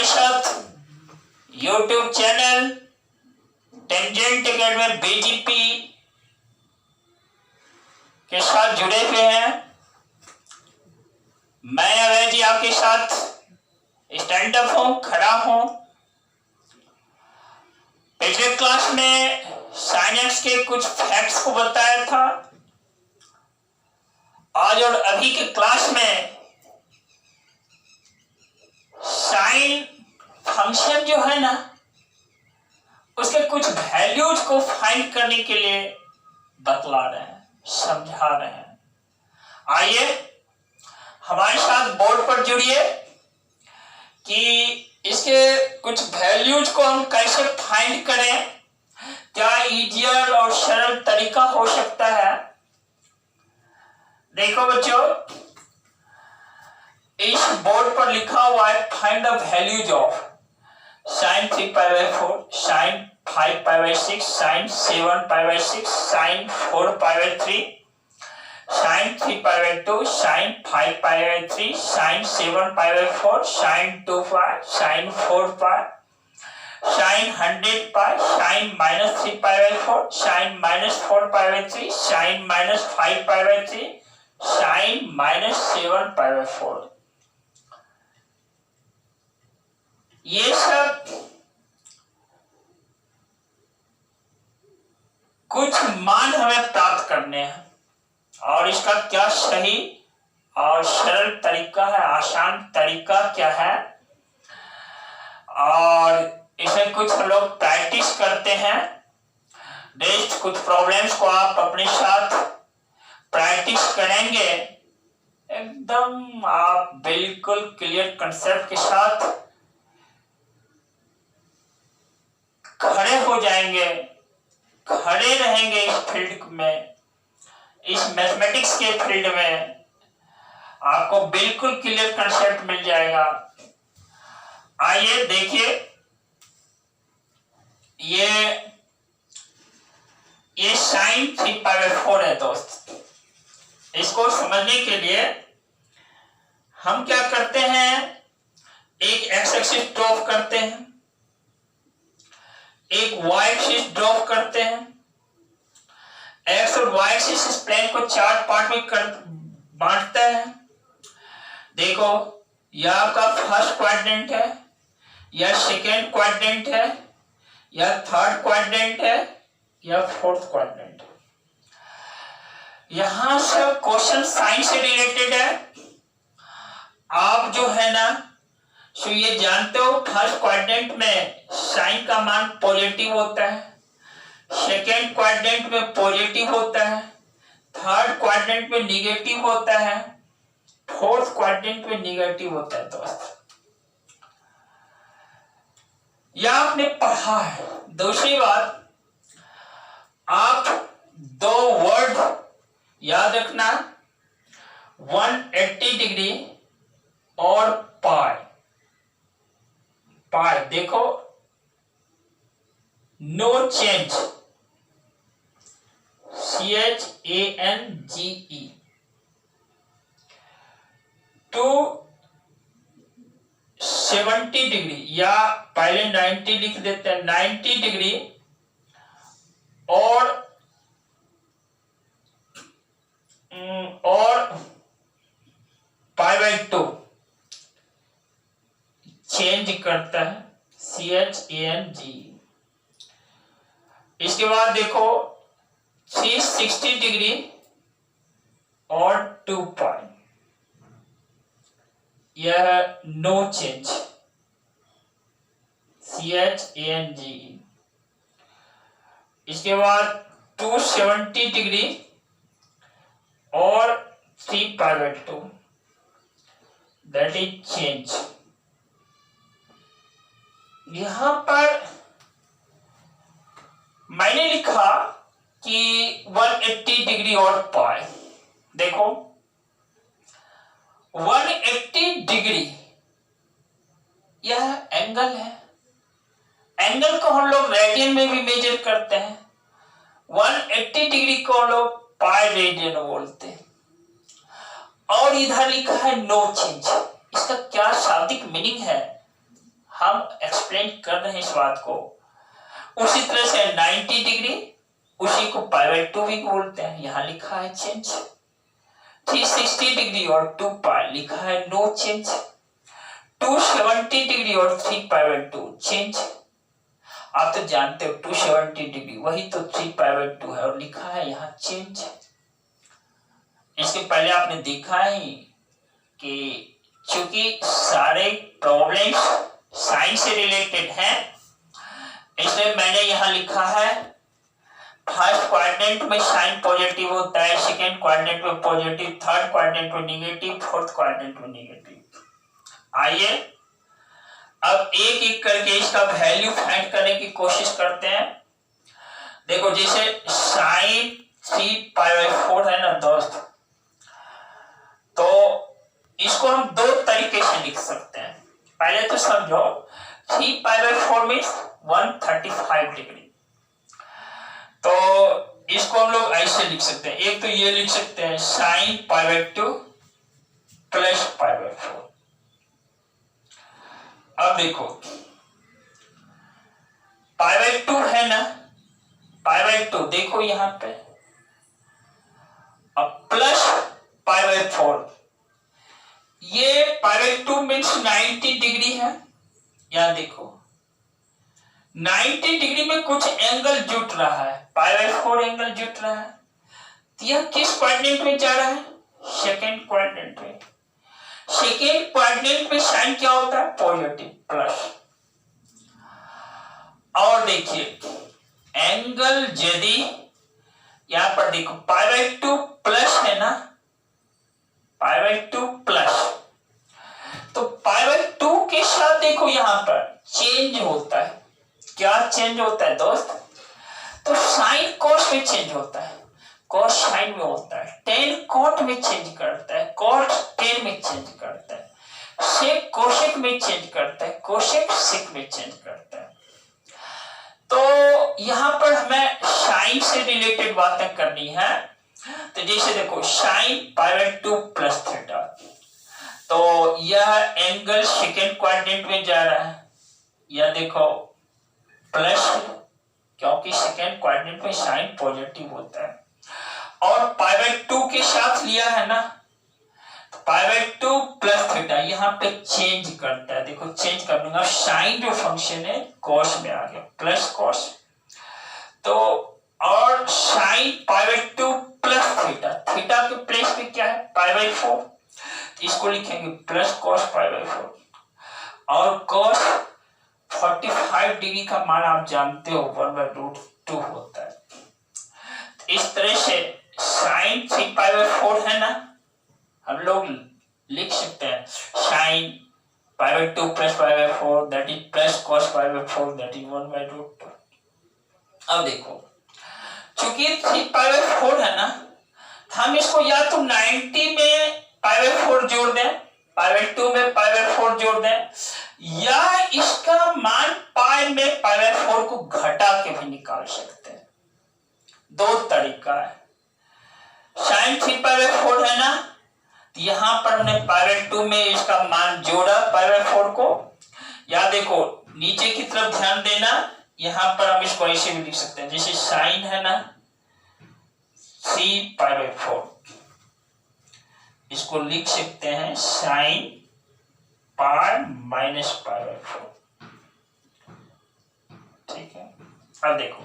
साथ YouTube channel Tangent Academy BGP के साथ जुड़े हुए हैं। मैं अवय जी आपके साथ स्टैंड अप हूं, खड़ा हूं। पिछले क्लास में साइंस के कुछ फैक्ट्स को बताया था। आज और अभी के क्लास में साइन फंक्शन जो है ना, उसके कुछ वैल्यूज को फाइंड करने के लिए बतला रहे हैं, समझा रहे हैं। आइए हमारे साथ बोर्ड पर जुड़िए कि इसके कुछ वैल्यूज को हम कैसे फाइंड करें। क्या इजियर और सरल तरीका हो सकता है? देखो बच्चों, इस बोर्ड पर लिखा हुआ है find the values of sin 3π/4, sin 5π/6, sin 7π/6, sin 4π/3, sin 3π/2, sin 5π/3, sin 7π/4, sin 2π, sin 4π, sin 100π, sin -3π/4, sin -4π/3, sin -5π/3, sin -7π/4। ये सब कुछ मान हमें प्राप्त करने हैं और इसका क्या सही और सरल तरीका है, आसान तरीका क्या है, और इसे कुछ लोग प्रैक्टिस करते हैं। नेक्स्ट कुछ प्रॉब्लम्स को आप अपने साथ प्रैक्टिस करेंगे, एकदम आप बिल्कुल क्लियर कंसेप्ट के साथ खड़े हो जाएंगे, खड़े रहेंगे इस फील्ड में, इस मैथमेटिक्स के फील्ड में आपको बिल्कुल क्लियर कंसेप्ट मिल जाएगा। आइए देखिए, ये sin 3π/4 है दोस्त। इसको समझने के लिए हम क्या करते हैं, एक एक्स एक्सिस ड्रॉ करते हैं, एक वाई एक्सिस ड्रॉ करते हैं। एक्स और वाई एक्सिस इस प्लेन को 4 पार्ट में बांटता है। देखो, यह आपका फर्स्ट क्वाड्रेंट है, या सेकेंड क्वाड्रेंट है, या थर्ड क्वाड्रेंट है, या फोर्थ क्वाड्रेंट। यहां सब क्वेश्चन साइन से रिलेटेड है। आप जो है ना, सो ये जानते हो फर्स्ट क्वाड्रेंट में साइन का मान पॉजिटिव होता है, सेकेंड क्वाड्रेंट में पॉजिटिव होता है, थर्ड क्वाड्रेंट में निगेटिव होता है, फोर्थ क्वाड्रेंट में निगेटिव होता है दोस्त। यह आपने पढ़ा है। दूसरी बात, आप दो वर्ड याद रखना, 180 डिग्री और पाई। पाई देखो, no change, CHANGE, to 70 degree, या पहले 90 लिख देते हैं, 90 डिग्री और π/2 चेंज करता है, CHANGE। इसके बाद देखो 360 डिग्री और 2π, यह नो चेंज, CHANGE। इसके बाद 270 डिग्री और 3π/2, दैट इज चेंज। यहां पर मैंने लिखा कि 180 डिग्री और पाई। देखो 180 डिग्री यह एंगल है। एंगल को हम लोग रेडियन में भी मेजर करते हैं। 180 डिग्री को हम लोग पाई रेडियन बोलते हैं। और इधर लिखा है नो चेंज। इसका क्या शाब्दिक मीनिंग है हम एक्सप्लेन कर रहे हैं इस बात को। उसी तरह से 90 डिग्री, उसी को π/2 भी बोलते हैं, यहां लिखा है चेंज। 360 डिग्री और 2π लिखा है नो चेंज। 270 डिग्री और 3π/2 चेंज। आप तो जानते हो 270 डिग्री वही तो 3π/2 है और लिखा है यहाँ चेंज। इसके पहले आपने देखा ही कि चूंकि सारे प्रॉब्लम्स साइन से रिलेटेड हैं, इसलिए मैंने यहाँ लिखा है फर्स्ट क्वाड्रेंट में साइन पॉजिटिव होता है, सेकेंड क्वाड्रेंट में पॉजिटिव, थर्ड क्वाड्रेंट में निगेटिव, फोर्थ क्वाड्रेंट में निगेटिव। आइए अब एक एक करके इसका वैल्यू फाइंड करने की कोशिश करते हैं। देखो जैसे साइन 3π/4 है ना दोस्त, तो इसको हम दो तरीके से लिख सकते हैं। पहले तो समझो 3π/4 मीन्स 135 डिग्री, तो इसको हम लोग ऐसे लिख सकते हैं। एक तो ये लिख सकते हैं साइन π/2 प्लस π/4। अब देखो π/2 है ना, π/2 देखो यहां पे, अब प्लस π/4, ये π/2 मीन्स 90 डिग्री है। यहां देखो 90 डिग्री में कुछ एंगल जुट रहा है, π/4 एंगल जुट रहा है। तो यह किस क्वाड्रेंट में जा रहा है? सेकेंड क्वाड्रेंट में। सेकेंड क्वाड्रेंट में साइन क्या होता है? Positive, plus. और देखिए एंगल यदि यहां पर देखो π/2 प्लस है ना, π/2 प्लस, तो π/2 के साथ देखो यहां पर चेंज होता है। क्या चेंज होता है दोस्त? तो साइन कोस में चेंज होता है, कॉस साइन में होता है, टेन कॉट में चेंज करता है, कॉट टेन में चेंज करता है, सेक कोसेक में चेंज करता है, कोसेक सेक में चेंज करता है। तो यहां पर हमें साइन से रिलेटेड बातें करनी है। तो जैसे देखो साइन π/2 प्लस थीटा, तो यह एंगल सेकेंड क्वाड्रेंट में जा रहा है, यह देखो प्लस, क्योंकि सेकेंड क्वाड्रेंट में साइन पॉजिटिव होता है। और π/2 के साथ लिया है ना, तो π/2 प्लस थीटा यहाँ पे चेंज करता है। देखो चेंज कर दूंगा, साइन जो फंक्शन है कॉस में आ गया, प्लस कॉस। तो और साइन π/2 प्लस थीटा, थीटा के प्लेस पे क्या है? π/4, इसको लिखेंगे प्लस कॉस π/4। और कॉस 45 डिग्री का मान आप जानते हो 1/√2 होता है। इस तरह से साइन 3π/4 है ना, हम लोग लिख सकते हैं sine π/2 plus π/4 that is plus cos π/4 that is 1/√2। अब देखो चूंकि 3π/4 है ना, हम इसको या तो 90 में π/4 जोड़ दें, π/2 में π/4 जोड़ दें, या इसका मान पाई में π/4 को घटा के भी निकाल सकते हैं। दो तरीका है। साइन 3π/4 है ना, यहां पर हमने π/2 में इसका मान जोड़ा π/4 को, या देखो नीचे की तरफ ध्यान देना, यहां पर हम इसको ऐसे भी लिख सकते हैं, जैसे साइन है ना 3π/4, इसको लिख सकते हैं साइन पाई माइनस π/4। ठीक है। अब देखो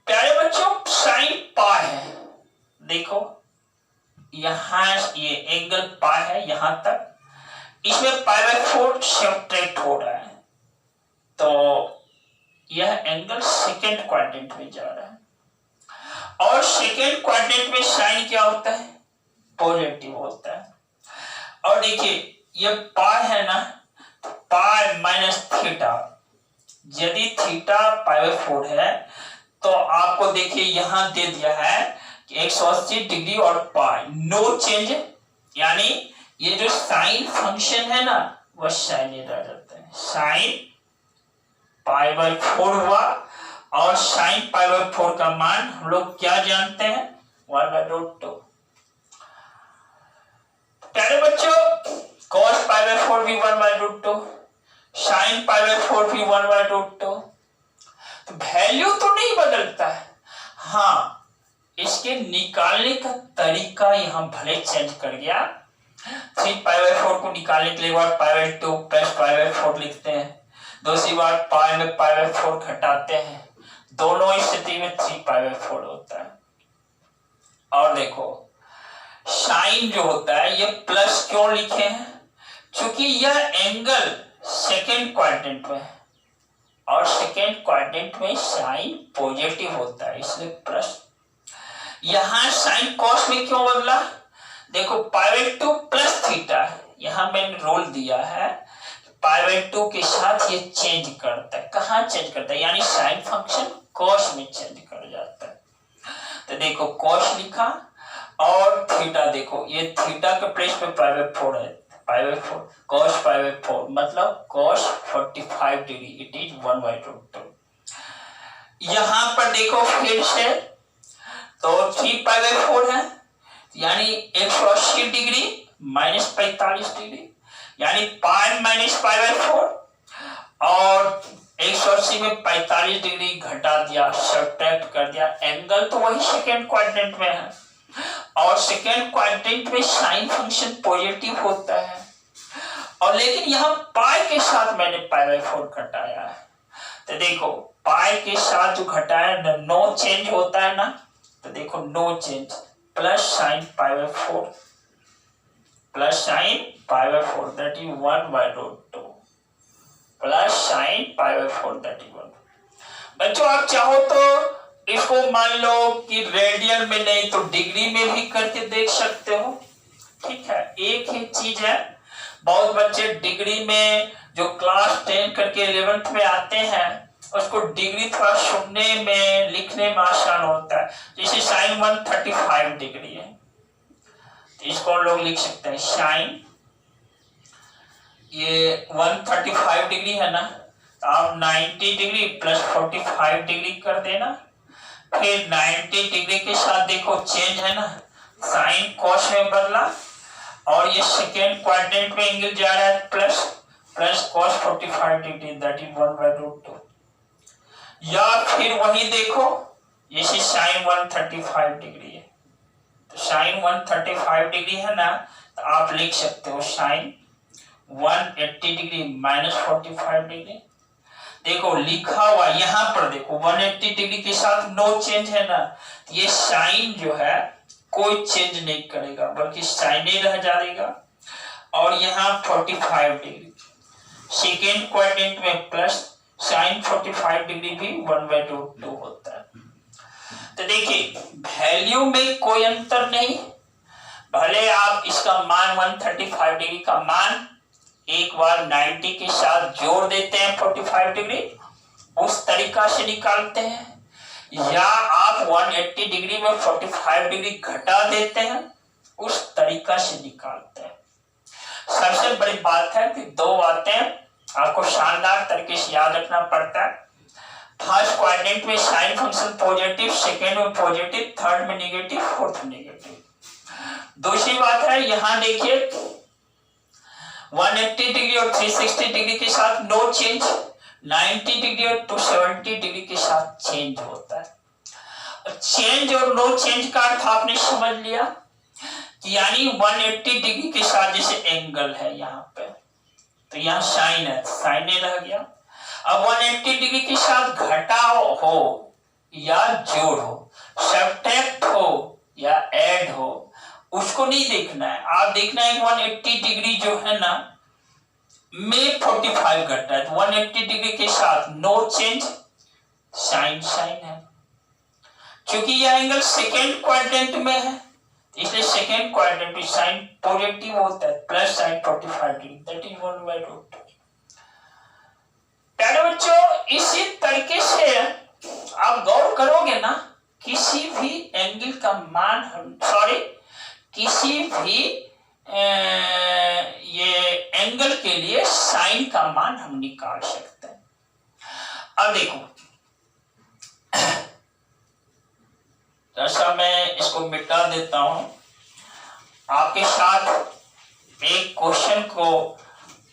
प्यारे बच्चों, साइन पाई है, देखो यहां ये एंगल पाई है यहां तक, इसमें π/4 सब्ट्रैक्ट हो रहा है, तो यह एंगल सेकेंड क्वाड्रेंट में जा रहा है। और सेकेंड क्वाड्रेंट में साइन क्या होता है? पॉजिटिव होता है। और देखिए ये पाई है ना, पाई माइनस थीटा, यदि थीटा π/4 है तो आपको देखिए यहां दे दिया है कि 180 डिग्री और पाई, नो चेंज, यानी ये जो साइन फंक्शन है ना वह साइन रह जाता है। साइन π/4 हुआ, और साइन π/4 का मान हम लोग क्या जानते हैं? 1/√2। प्यारे बच्चों, cos π/4 भी 1/√2, साइन पाई बाय 4 भी 1/√2। तो वैल्यू तो नहीं बदलता है, हाँ इसके निकालने का तरीका यहां भले चेंज कर गया। 3 पाई बाय 4 को निकालने के लिए पाई बाय 2 प्लस पाई बाय 4 लिखते हैं, दूसरी बार पाई में पाई बाय 4 घटाते हैं, दोनों स्थिति में 3 पाई बाय 4 होता है। और देखो साइन जो होता है ये प्लस क्यों लिखे हैं, क्योंकि यह एंगल सेकेंड क्वाड्रेंट में है और सेकेंड क्वाड्रेंट में साइन पॉजिटिव होता है, इसलिए प्लस। यहां साइन कॉस में क्यों बदला, देखो पाई बाय 2 प्लस थीटा, यहां मैंने रोल दिया है पाई बाय 2 के साथ ये चेंज करता है। कहां चेंज करता है, यानी साइन फंक्शन कॉस में चेंज कर जाता है। तो देखो कॉस लिखा और थीटा, देखो ये थीटा के प्लेस पे पाई बाय 4 है, पाई बाय 4 कॉस पाई बाय 4 मतलब कॉस 45 डिग्री, इट इज 1/√2। यहां पर देखो फिर से तो 3 पाई बाय 4 है, यानी 180 डिग्री माइनस 45 डिग्री, यानी पाई माइनस पाई बाय 4 और 180 में 45 डिग्री घटा दिया, सब्ट्रैक्ट कर दिया। एंगल तो वही सेकेंड क्वाड्रेंट में है और सेकेंड क्वाड्रेंट में साइन फंक्शन पॉजिटिव होता है, और लेकिन यहां पाई के साथ मैंने पाई बाय 4 घटाया है। तो देखो पाई के साथ जो घटाया नो चेंज होता है ना, तो देखो no change, plus sine pi by 4 plus sine pi by 4 that is 1/√2 plus sine pi by 4 that is 1। बच्चों आप चाहो तो इसको मान लो कि रेडियन में नहीं तो डिग्री में भी करके देख सकते हो, ठीक है, एक ही चीज है। बहुत बच्चे डिग्री में जो क्लास 10 करके 11th में आते हैं उसको डिग्री थोड़ा सुनने में लिखने में आसान होता है। जैसे साइन 135 डिग्री है तो इसको हम लोग लिख सकते हैं साइन ये 135 डिग्री है ना, तो आप 90 डिग्री प्लस 45 डिग्री कर देना, फिर 90 डिग्री के साथ देखो चेंज है ना, साइन कॉस में बदला और ये सेकेंड क्वाड्रेंट में एंगल जा रहा है plus plus cos 45 degree that is 1/√2। या फिर वही देखो जैसे साइन 135 डिग्री है, तो साइन 135 डिग्री है ना, तो आप लिख सकते हो साइन 180 डिग्री माइनस 45 डिग्री। देखो लिखा हुआ यहां पर देखो 180 डिग्री के साथ नो चेंज है ना, ये साइन जो है कोई चेंज नहीं करेगा बल्कि साइन ही रह जाएगा। और यहाँ 45 डिग्री सेकेंड क्वाड्रेंट में प्लस साइन 45 डिग्री भी 1/√2 होता है। तो देखिए वैल्यू में कोई अंतर नहीं, भले आप इसका मान 135 डिग्री का मान एक बार 90 के साथ जोड़ देते हैं 45 डिग्री, उस तरीका से निकालते हैं, या आप 180 डिग्री में 45 डिग्री घटा देते हैं, उस तरीका से निकालते हैं। सबसे बड़ी बात है कि दो बातें आपको शानदार तरीके से याद रखना पड़ता है। फर्स्ट क्वाड्रेंट में साइन फंक्शन पॉजिटिव, सेकेंड में पॉजिटिव, थर्ड में नेगेटिव, फोर्थ में नेगेटिव। दूसरी बात है यहां देखिए 180 डिग्री और 360 डिग्री के साथ नो चेंज, 90 डिग्री और 270 डिग्री के साथ चेंज होता है। चेंज और नो चेंज का अर्थ आपने समझ लिया, यानी 180 डिग्री के साथ जैसे एंगल है यहाँ पे, तो यहाँ साइन है, साइन ही रह गया। अब 180 डिग्री के साथ घटाव हो या जोड़ हो, सब्ट्रैक्ट हो या ऐड हो, उसको नहीं देखना है। आप देखना है 180 डिग्री जो है ना में 45 घटा है, तो 180 डिग्री के साथ नो चेंज, साइन साइन है। क्योंकि यह एंगल सेकेंड क्वाड्रेंट में है इसलिए सेकेंड क्वाड्रेंट में साइन पॉजिटिव होता है, plus sign 45 degree that is 1/√2। प्यारे बच्चों इसी तरीके से आप गौर करोगे ना, किसी भी एंगल का मान हम किसी भी ये एंगल के लिए साइन का मान हम निकाल सकते हैं। अब देखो जैसा मैं इसको मिटा देता हूं, आपके साथ एक क्वेश्चन को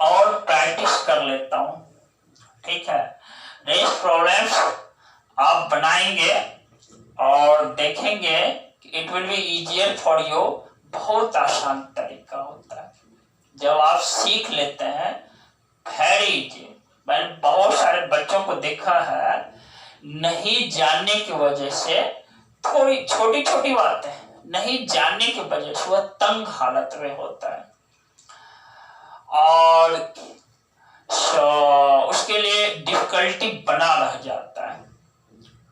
और प्रैक्टिस कर लेता हूं, ठीक है। नेक्स्ट प्रॉब्लम्स आप बनाएंगे और देखेंगे कि it will be easier for you. बहुत आसान तरीका होता है जब आप सीख लेते हैं, वेरी इजी। मैंने बहुत सारे बच्चों को देखा है, नहीं जानने की वजह से, थोड़ी छोटी छोटी बातें नहीं जानने की वजह से वह तंग हालत में होता है और उसके लिए डिफिकल्टी बना रह जाता है,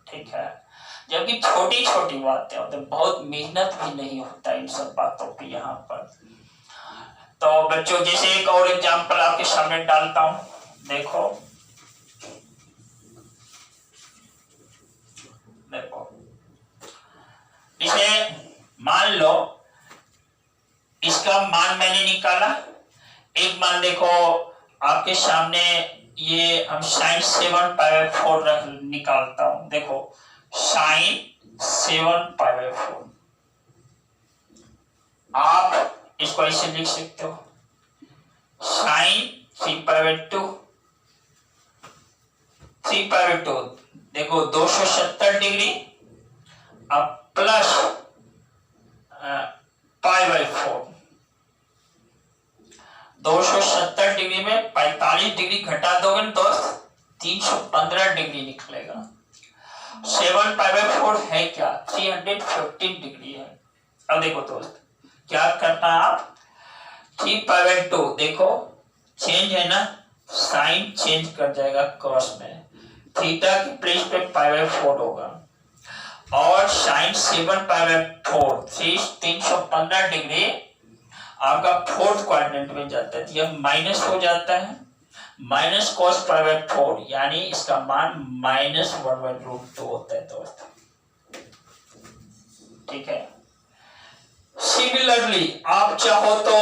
ठीक है। जबकि छोटी छोटी बातें होती हैं, बहुत मेहनत भी नहीं होता इन सब बातों पे यहाँ पर। तो बच्चों, जैसे एक और एग्जांपल आपके सामने डालता हूं, देखो इसे मान लो, इसका मान मैंने निकाला। एक मान देखो आपके सामने, ये हम sin 7π/4 रख निकालता हूं। देखो sin 7π/4, आप इसको ऐसे लिख सकते हो sin 3π/2। 3π/2 देखो 270 डिग्री, अब प्लस π/4। 270 डिग्री में 45 डिग्री घटा दोगे तो 315 डिग्री निकलेगा। 7π/4 है क्या? 315 डिग्री है। अब देखो दोस्त, क्या करना है आप, 3π/2 देखो चेंज है ना, साइन चेंज कर जाएगा कॉस में, थीटा की प्लेस पे π/4 होगा और साइन 7π/4 315 डिग्री आपका फोर्थ क्वाड्रेंट में जाता है, यह माइनस हो जाता है, माइनस cos π/4, यानी इसका मान -1/√2 होता है दोस्त, ठीक है। सिमिलरली आप चाहो तो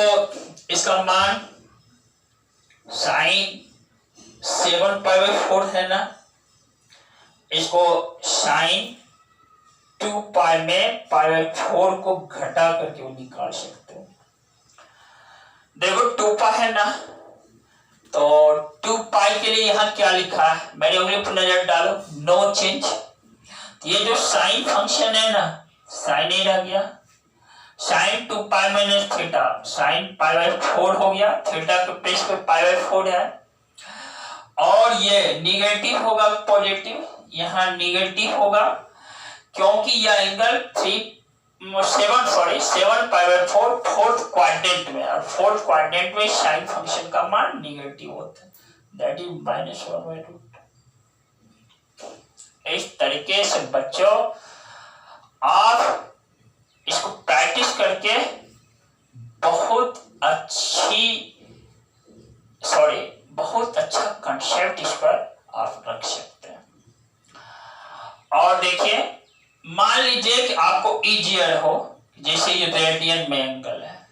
इसका मान साइन 7π/4 है ना, इसको साइन 2π में π/4 को घटा करके वो निकाल सकते हो। देखो 2π है ना, तो 2π के लिए यहाँ क्या लिखा है, मेरे उंगली पर नजर डालो, नो चेंज। ये जो साइन फंक्शन है ना, साइन ए रह गया, साइन 2π माइनस थीटा, साइन π/4 हो गया, थीटा के प्लेस पे π/4 है, और ये निगेटिव होगा पॉजिटिव, यहाँ निगेटिव होगा क्योंकि यह एंगल 7π/4 फोर्थ क्वाड्रेंट में, और फोर्थ क्वाड्रेंट में साइन फंक्शन का मान निगेटिव होता है, दैट इज -1/√2। इस तरीके से बच्चों आप इसको प्रैक्टिस करके बहुत अच्छा कंसेप्ट इस पर आप रख सकते हैं। और देखिए, मान लीजिए कि आपको इजियर हो, जैसे ये रेडियन में एंगल है,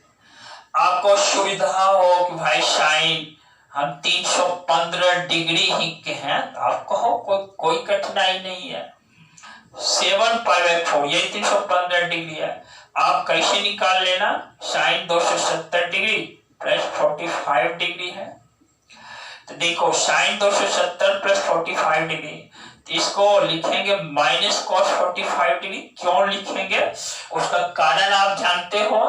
आपको सुविधा हो कि भाई साइन हम 315 डिग्री ही के हैं, तो आप कहो कोई कठिनाई नहीं है। 7π/4 ये 315 डिग्री है, आप कैसे निकाल लेना, साइन 270 डिग्री प्लस 45 डिग्री है, तो देखो साइन 270 प्लस 45 डिग्री, तो इसको लिखेंगे माइनस cos 45 डिग्री। क्यों लिखेंगे, उसका कारण आप जानते हो,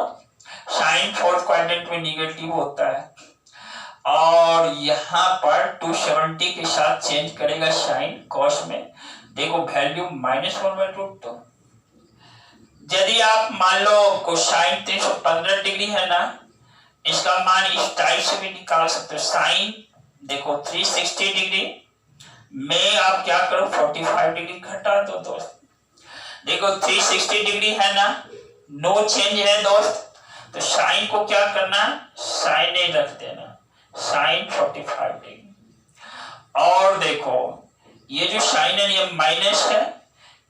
साइन फोर्थ क्वाड्रेंट में निगेटिव होता है और यहाँ पर 270 के साथ चेंज करेगा साइन cos में, देखो वैल्यू -1/√2। यदि आप मान लो कोसाइन 315 डिग्री है ना, इसका मान इस टाइप से भी निकाल सकते हो, साइन देखो 360 डिग्री में आप क्या करो 45 डिग्री घटा दो दोस्त, देखो 360 डिग्री है ना, नो चेंज है दोस्त, तो साइन को क्या करना, साइन ए रख देना, साइन 45 डिग्री। और देखो ये जो साइन है ये माइनस है,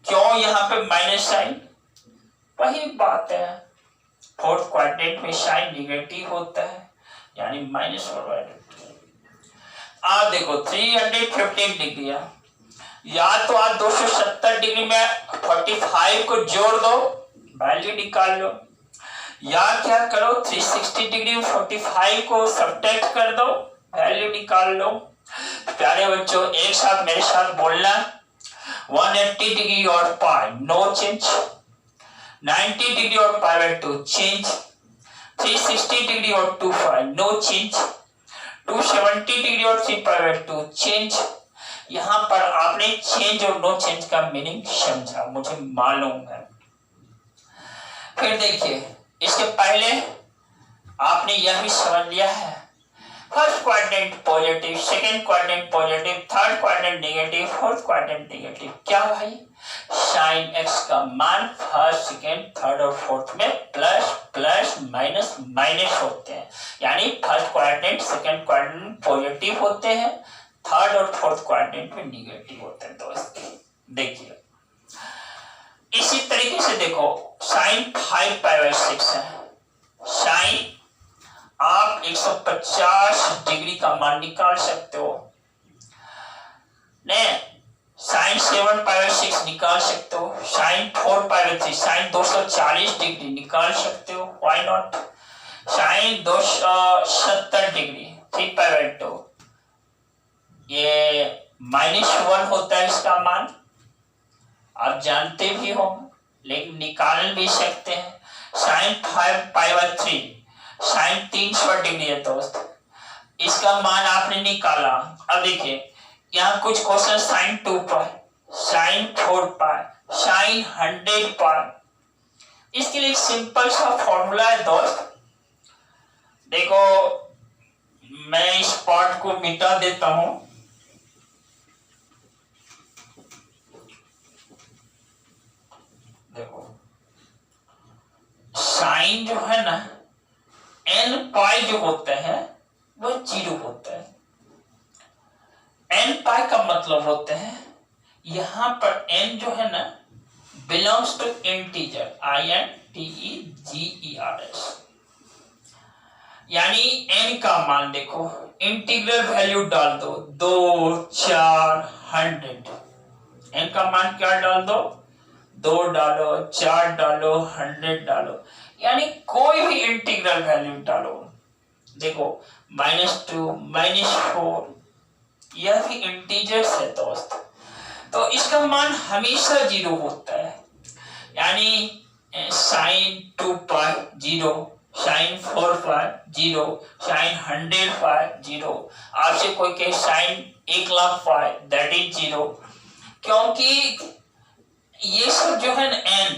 क्यों यहाँ पे माइनस साइन, वही बात है, फोर्थ क्वाड्रेंट में साइन निगेटिव होता है, यानी -1/√2। आप देखो 315 डिग्री है, या तो आप 270 डिग्री में 45 को जोड़ दो, वैल्यू निकाल लो, या क्या करो 360 डिग्री में 45 को सब्ट्रैक्ट कर दो, वैल्यू निकाल लो। प्यारे बच्चों, एक साथ मेरे साथ बोलना। 180 डिग्री और पाई, नो चेंज। 90 डिग्री और पाई बाय 2, चेंज। 360 डिग्री और 2 पाई, नो चेंज। 270 डिग्री और 3 पाई बाय 2, चेंज। यहां पर आपने चेंज और नो चेंज का मीनिंग समझा, मुझे मालूम है। फिर देखिए, इसके पहले आपने यह भी समझ लिया है, first quadrant positive, second quadrant positive, third quadrant negative, fourth quadrant negative. क्या भाई, साइन एक्स का मान फर्स्ट, सेकंड, थर्ड और फोर्थ में प्लस प्लस माइनस माइनस होते हैं। यानी first quadrant, second quadrant positive होते हैं, थर्ड और फोर्थ क्वाड्रेंट में नेगेटिव होते हैं। दोस्त देखिए, इसी तरीके से देखो, साइन 5 पाई बाय 6 है। साइन आप 150 डिग्री का मान निकाल सकते हो। साइन 7 पाई बाय 6 निकाल सकते हो। Sine 4 pi by 3, sine 240 degree निकाल सकते हो, why not. Sine 270 degree 3 pi by 2, ये -1 होता है इसका मान, आप जानते भी हो, लेकिन निकाल भी सकते हैं। Sine 5 pi by 3, sine 300 degree है दोस्त, इसका मान आपने निकाला। अब देखिए, यहाँ कुछ क्वेश्चन साइन 2 पाई, साइन 4 पाई, साइन 100 पाई। इसके लिए एक सिंपल सा फॉर्मूला है दोस्त। देखो, मैं इस पार्ट को मिटा देता हूं। देखो, साइन जो है ना, एन पाई जो होता है वो 0 होता है। एन पाई का मतलब होता है, यहां पर एन जो है ना बिलोंग्स टू इंटीजर, INTEGERS। यानी एन का मान देखो, इंटीग्रल वैल्यू डाल दो, 2, 4, 100। एन का मान क्या डाल दो, 2 डालो, 4 डालो, 100 डालो, यानी कोई भी इंटीग्रल वैल्यू डालो। देखो, -2, -4, यह भी इंटीजर्स है दोस्त, तो इसका मान हमेशा 0 होता है। यानी साइन 2 पाई 0, साइन 4 पाई 0, साइन 100 पाई 0। आपसे कोई कहे साइन 1,00,000 पाई, दैट इज 0, क्योंकि ये सब जो है ना, n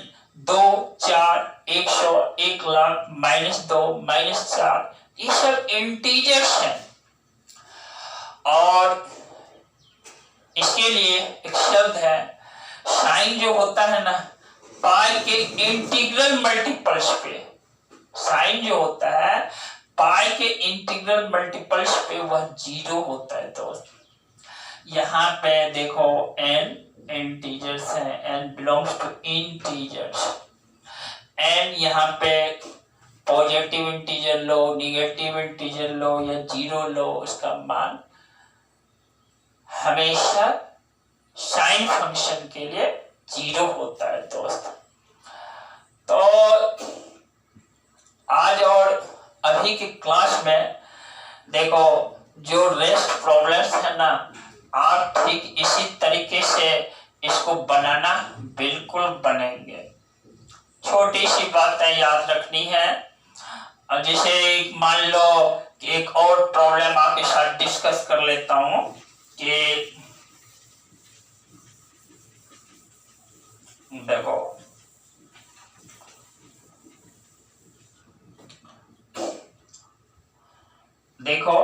2, 4, 100, 1,00,000, -2, -4, ये सब इंटीजर्स हैं। और इसके लिए एक शब्द है, साइन जो होता है ना, पाई के इंटीग्रल मल्टीपल्स पे, साइन जो होता है पाई के इंटीग्रल मल्टीपल्स पे वह 0 होता है दोस्त। यहाँ पे देखो, n इंटीजर्स है, n belongs to integers. n यहाँ पे पॉजिटिव इंटीजर लो, निगेटिव इंटीजर लो या 0 लो, उसका मान हमेशा साइन फंक्शन के लिए 0 होता है दोस्त। तो आज और अभी की क्लास में देखो, जो रेस्ट प्रॉब्लम्स है ना, आप ठीक इसी तरीके से इसको बनाना बिल्कुल बनेंगे। छोटी सी बातें याद रखनी है। अब जैसे मान लो कि एक और प्रॉब्लम आपके साथ डिस्कस कर लेता हूं कि देखो, देखो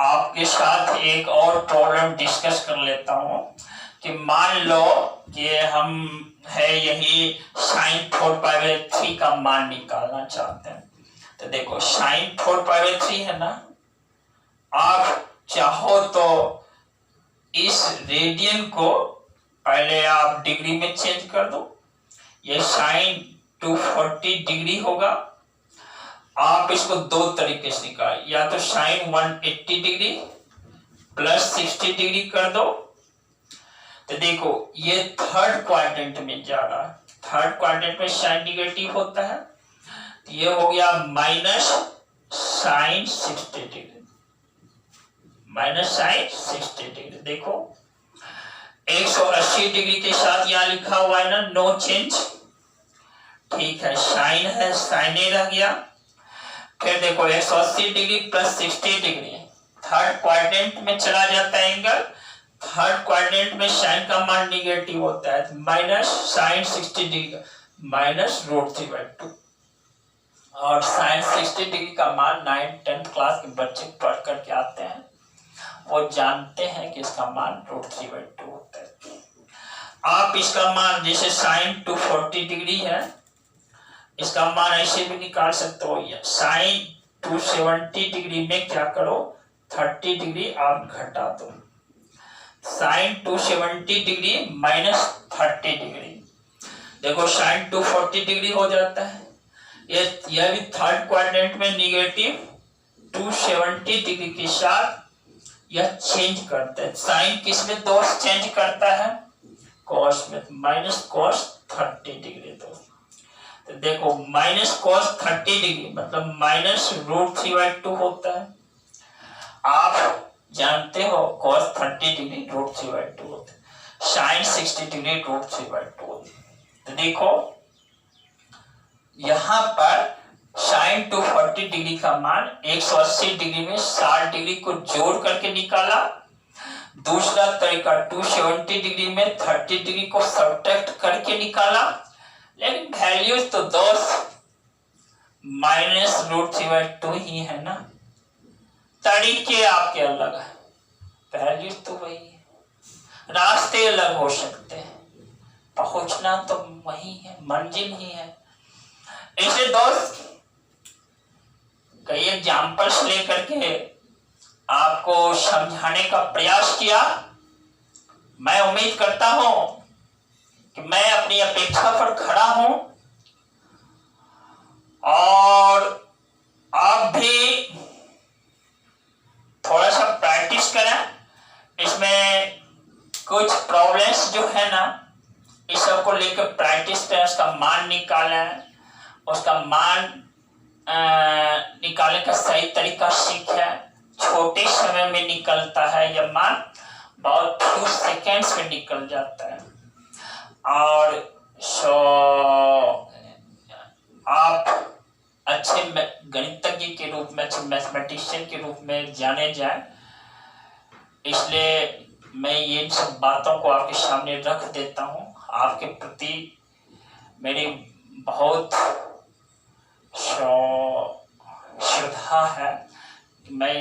आपके साथ एक और प्रॉब्लम डिस्कस कर लेता हूं कि मान लो कि हम है यही साइन 4 पाई बाय 3 का मान निकालना चाहते हैं। तो देखो, साइन 4 पाई बाय 3 है ना, आप चाहो तो इस रेडियन को पहले आप डिग्री में चेंज कर दो, ये साइन 240 डिग्री होगा। आप इसको दो तरीके से निकाल, या तो साइन 180 डिग्री प्लस 60 डिग्री कर दो। तो देखो, ये थर्ड क्वाड्रेंट में जा रहा है, थर्ड क्वाड्रेंट में साइन निगेटिव होता है, तो ये हो गया minus sine 60 degree. Minus sine 60 degree. देखो 180 डिग्री के साथ यहाँ लिखा हुआ है ना, नो चेंज। ठीक है, साइन है, साइन ही रह गया। फिर देखो 180 degree plus 60 degree third quadrant में चला जाता है एंगल। थर्ड क्वाड्रेंट में साइन का मान निगेटिव होता है, माइनस साइन 60 डिग्री माइनस √3/2। और साइन 60 डिग्री का मान 9th-10th क्लास के बच्चे पढ़ करके आते हैं, वो जानते हैं कि इसका मान √3/2 होता है। आप इसका मान जैसे साइन 240 डिग्री है, इसका मान ऐसे भी निकाल सकते हो। साइन 270 डिग्री में क्या करो, 30 डिग्री आप घटा दो। साइन 270 डिग्री माइनस 30 डिग्री, देखो साइन 240 डिग्री हो जाता है। यह भी थर्ड क्वाड्रेंट में निगेटिव 270 डिग्री के साथ यह चेंज करता है। साइन किस में दोस्त चेंज करता है, कॉस में, माइनस कॉस 30 डिग्री दोस्त। तो देखो माइनस कॉस 30 डिग्री मतलब माइनस √3/2 होता है। आप जानते हो cos 30 डिग्री √3/2 होता है, साइन 60 डिग्री √3/2 होता है। तो देखो यहां पर साइन 240 डिग्री का मान 180 डिग्री में 60 डिग्री को जोड़ करके निकाला। दूसरा तरीका 270 डिग्री में 30 डिग्री को सब्ट्रैक्ट करके निकाला। लेकिन वैल्यूज तो दोस्त माइनस √3/2 ही है ना, तरीके आपके अलग है, वैल्यूज तो वही है, रास्ते अलग हो सकते हैं, पहुंचना तो वही है, मंजिल ही है। ऐसे दोस्त कई एग्जाम्पल्स लेकर के आपको समझाने का प्रयास किया। मैं उम्मीद करता हूं कि मैं अपनी अपेक्षा पर खड़ा हूं और आप भी थोड़ा सा प्रैक्टिस करें। इसमें कुछ प्रॉब्लम्स जो है ना, इस सब को लेकर प्रैक्टिस करें, उसका मान निकालें, उसका मान निकालने का सही तरीका सीखें। छोटे समय में निकलता है यह मान, बहुत फ्यू सेकेंड्स में निकल जाता है। और आप अच्छे गणितज्ञ के रूप में, अच्छे मैथमेटिशियन के रूप में जाने जाएं, इसलिए मैं ये सब बातों को आपके सामने रख देता हूँ। आपके प्रति मेरी बहुत श्रद्धा है कि मैं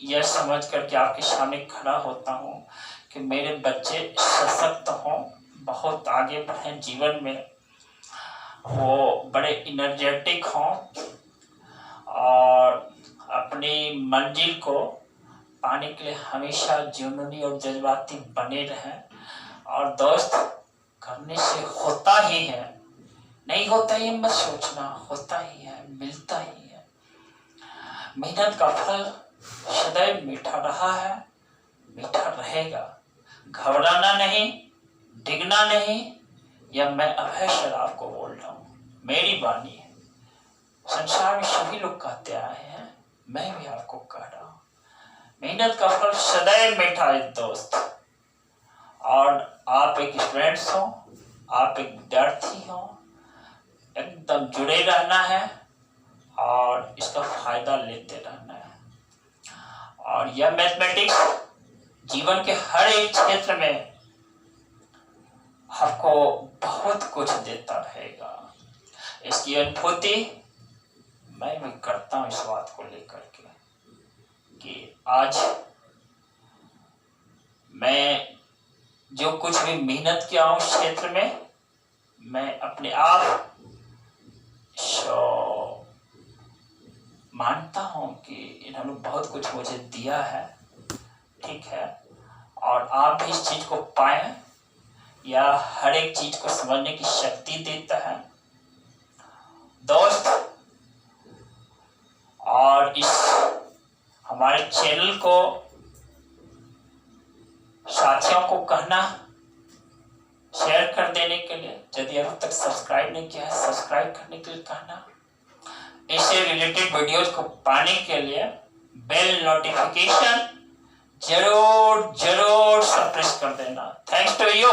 यह समझ करके आपके सामने खड़ा होता हूँ कि मेरे बच्चे सशक्त हों, बहुत आगे बढ़ें जीवन में, वो बड़े इनर्जेटिक हों और अपनी मंजिल को पाने के लिए हमेशा जुनूनी और जज्बाती बने रहें। और दोस्त, करने से होता ही है, नहीं होता ये मत सोचना, होता ही है, मिलता ही है। मेहनत का फल सदैव मीठा रहा है, मीठा रहेगा। घबराना नहीं, डिगना नहीं, यह मैं अभय सर आपको बोल रहा हूँ, मेरी वाणी है। संसार में सभी लोग कहते आए हैं, मैं भी आपको कह रहा हूँ, मेहनत का फल सदैव मीठा है दोस्त। और आप एक स्टूडेंट्स हो, आप एक विद्यार्थी हो, एकदम जुड़े रहना है और इसका फायदा लेते रहना है। और यह मैथमेटिक्स जीवन के हर एक क्षेत्र में आपको बहुत कुछ देता रहेगा। इसकी अनुभूति मैं भी करता हूँ इस बात को लेकर के कि आज मैं जो कुछ भी मेहनत किया हूँ इस क्षेत्र में, मैं अपने आप मानता हूँ कि इन्होंने बहुत कुछ मुझे दिया है, ठीक है। और आप भी इस चीज को पाएं, या हर एक चीज को समझने की शक्ति देता है दोस्त। और इस हमारे चैनल को साथियों को कहना शेयर कर देने के लिए, यदि अभी तक सब्सक्राइब नहीं किया है सब्सक्राइब करने के लिए कहना। इससे रिलेटेड वीडियोस को पाने के लिए बेल नोटिफिकेशन जरूर जरूर सब्सक्राइब कर देना। Thanks to you.